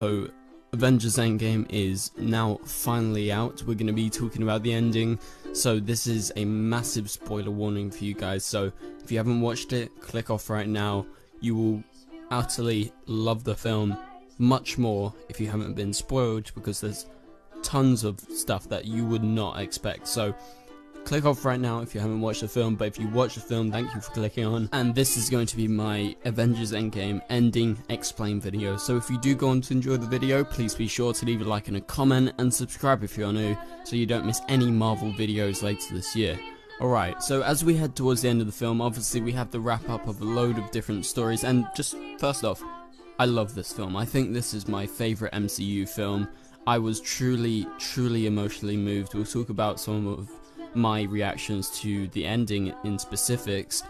So, Avengers Endgame is now finally out. We're going to be talking about the ending, so this is a massive spoiler warning for you guys. So, if you haven't watched it, click off right now. You will utterly love the film much more if you haven't been spoiled, because there's tons of stuff that you would not expect. So, click off right now if you haven't watched the film, but if you watch the film, thank you for clicking on. And this is going to be my Avengers Endgame ending explain video. So if you do go on to enjoy the video, please be sure to leave a like and a comment, and subscribe if you're new, so you don't miss any Marvel videos later this year. Alright, so as we head towards the end of the film, obviously we have the wrap up of a load of different stories, and just first off, I love this film. I think this is my favourite MCU film. I was truly emotionally moved. We'll talk about some of my reactions to the ending in specifics,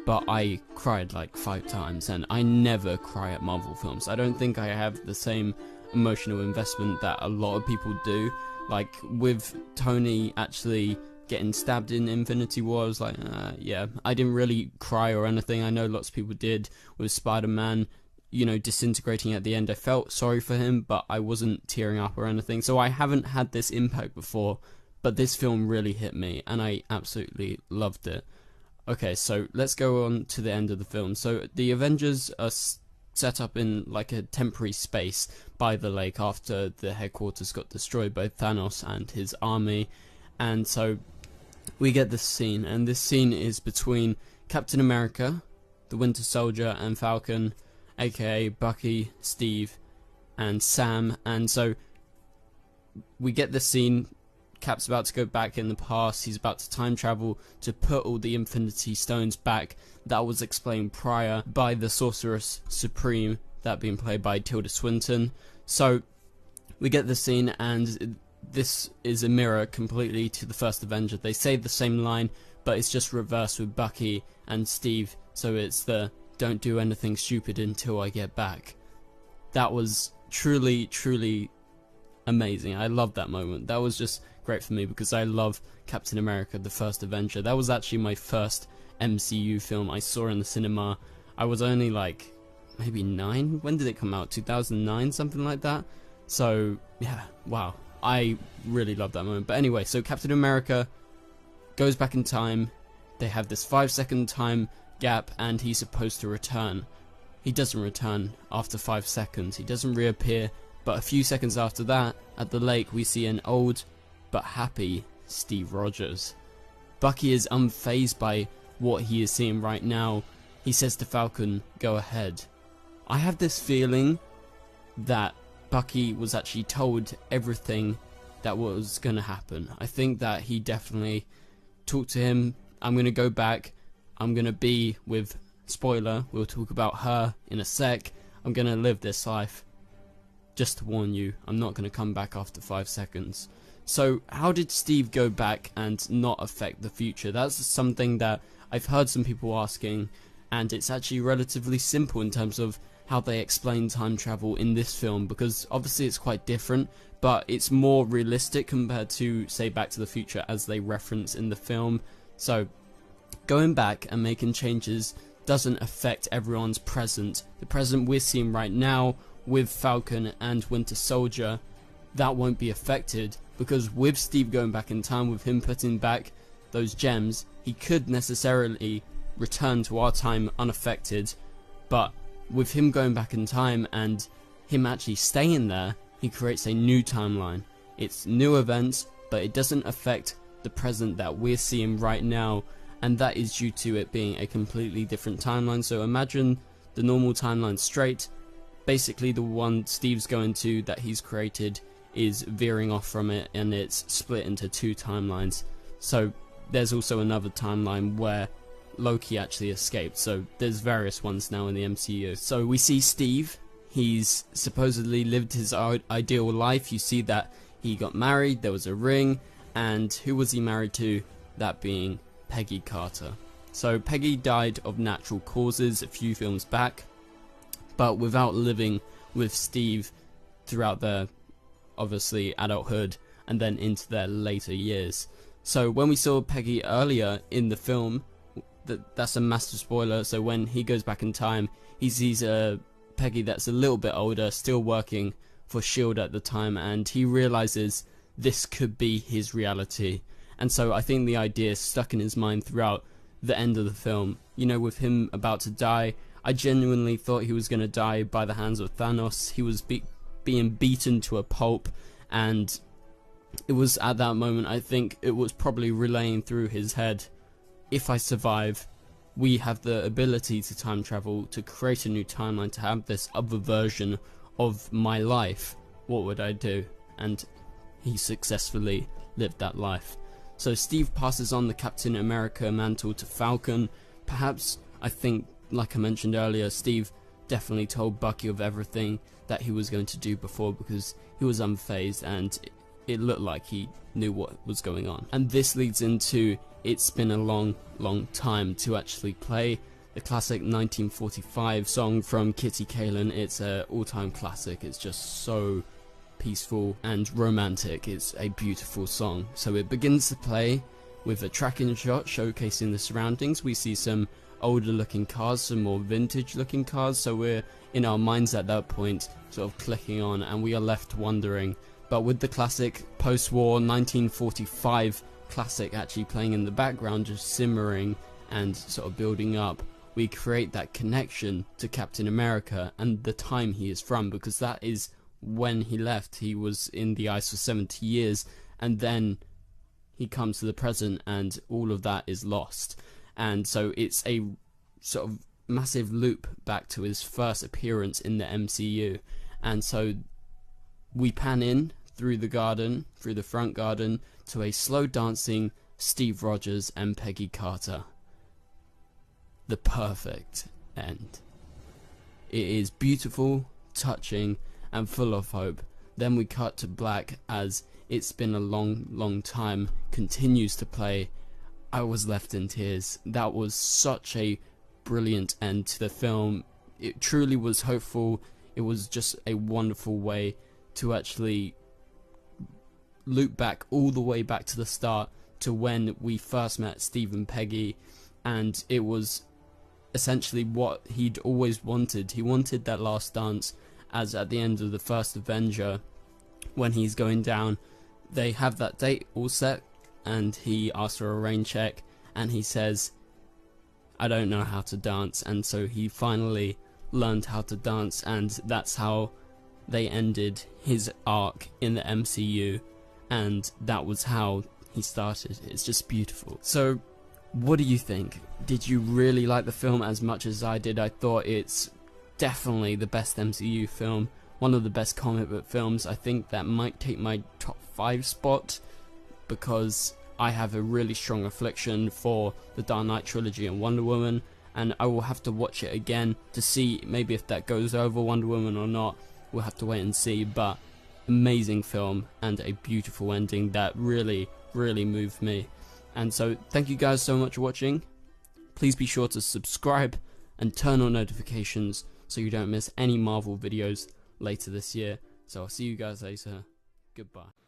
but I cried like 5 times, and I never cry at Marvel films. I don't think I have the same emotional investment that a lot of people do. Like with Tony actually getting stabbed in Infinity War, I was like, yeah, I didn't really cry or anything. I know lots of people did with Spider-Man, you know, disintegrating at the end. I felt sorry for him, but I wasn't tearing up or anything. So I haven't had this impact before, but this film really hit me, and I absolutely loved it. Okay, so let's go on to the end of the film. So the Avengers are set up in like a temporary space by the lake after the headquarters got destroyed by Thanos and his army. And so we get this scene, and this scene is between Captain America, the Winter Soldier, and Falcon, aka Bucky, Steve, and Sam. And so we get this scene. Cap's about to go back in the past. He's about to time travel to put all the Infinity Stones back. That was explained prior by the Sorceress Supreme, that being played by Tilda Swinton. So we get this scene, and this is a mirror completely to the first Avenger. They say the same line, but it's just reversed with Bucky and Steve. So it's the "don't do anything stupid until I get back." That was truly amazing. I love that moment. That was just great for me, because I love Captain America, the first Avenger. That was actually my first MCU film I saw in the cinema. I was only like maybe 9. When did it come out? 2009, something like that. So yeah, wow, I really love that moment. But anyway, so Captain America goes back in time. They have this 5-second time gap, and he's supposed to return. He doesn't return after 5 seconds. He doesn't reappear. But a few seconds after that, at the lake, we see an old but happy Steve Rogers. Bucky is unfazed by what he is seeing right now. He says to Falcon, "Go ahead." I have this feeling that Bucky was actually told everything that was going to happen. I think that he definitely talked to him. "I'm going to go back. I'm going to be with," spoiler, we'll talk about her in a sec, "I'm going to live this life. Just to warn you, I'm not going to come back after 5 seconds." So how did Steve go back and not affect the future? That's something that I've heard some people asking, and it's actually relatively simple in terms of how they explain time travel in this film, because obviously it's quite different, but it's more realistic compared to, say, Back to the Future, as they reference in the film. So going back and making changes doesn't affect everyone's present. The present we're seeing right now with Falcon and Winter Soldier, that won't be affected, because with Steve going back in time, with him putting back those gems, he could necessarily return to our time unaffected. But with him going back in time and him actually staying there, he creates a new timeline. It's new events, but it doesn't affect the present that we're seeing right now, and that is due to it being a completely different timeline. So imagine the normal timeline straight. Basically the one Steve's going to, that he's created, is veering off from it, and it's split into 2 timelines. So there's also another timeline where Loki actually escaped. So there's various ones now in the MCU. So we see Steve. He's supposedly lived his ideal life. You see that he got married, there was a ring, and who was he married to? That being Peggy Carter. So Peggy died of natural causes a few films back, but without living with Steve throughout their, obviously, adulthood and then into their later years. So when we saw Peggy earlier in the film, that's a massive spoiler. So when he goes back in time, he sees a Peggy that's a little bit older, still working for S.H.I.E.L.D. at the time, and he realizes this could be his reality. And so I think the idea stuck in his mind throughout the end of the film. You know, with him about to die, I genuinely thought he was going to die by the hands of Thanos. He was being beaten to a pulp, and it was at that moment, I think it was probably relaying through his head, if I survive, we have the ability to time travel, to create a new timeline, to have this other version of my life. What would I do? And he successfully lived that life. So Steve passes on the Captain America mantle to Falcon. Perhaps, I think, like I mentioned earlier, Steve definitely told Bucky of everything that he was going to do before, because he was unfazed and it looked like he knew what was going on. And this leads into It's Been a Long, Long Time to actually play the classic 1945 song from Kitty Kalin. It's an all-time classic. It's just so peaceful and romantic. It's a beautiful song. So it begins to play with a tracking shot showcasing the surroundings. We see some older looking cars, some more vintage looking cars, so we're in our minds at that point sort of clicking on, and we are left wondering. But with the classic post-war 1945 classic actually playing in the background, just simmering and sort of building up, we create that connection to Captain America and the time he is from, because that is when he left. He was in the ice for 70 years, and then he comes to the present and all of that is lost. And so it's a sort of massive loop back to his first appearance in the MCU. And so we pan in through the garden, through the front garden, to a slow dancing Steve Rogers and Peggy Carter. The perfect end. It is beautiful, touching, and full of hope. Then we cut to black as It's Been a Long, Long Time continues to play. I was left in tears. That was such a brilliant end to the film. It truly was hopeful. It was just a wonderful way to actually loop back all the way back to the start, to when we first met Steve and Peggy, and it was essentially what he'd always wanted. He wanted that last dance, as at the end of the first Avenger, when he's going down, they have that date all set, and he asks for a rain check, and he says, I don't know how to dance, and so he finally learned how to dance, and that's how they ended his arc in the MCU, and that was how he started. It's just beautiful. So what do you think? Did you really like the film as much as I did? I thought it's definitely the best MCU film, one of the best comic book films. I think that might take my top 5 spot, because I have a really strong affliction for the Dark Knight trilogy and Wonder Woman, and I will have to watch it again to see maybe if that goes over Wonder Woman or not. We'll have to wait and see, but amazing film and a beautiful ending that really, really moved me. And so thank you guys so much for watching. Please be sure to subscribe and turn on notifications so you don't miss any Marvel videos later this year. So I'll see you guys later. Goodbye.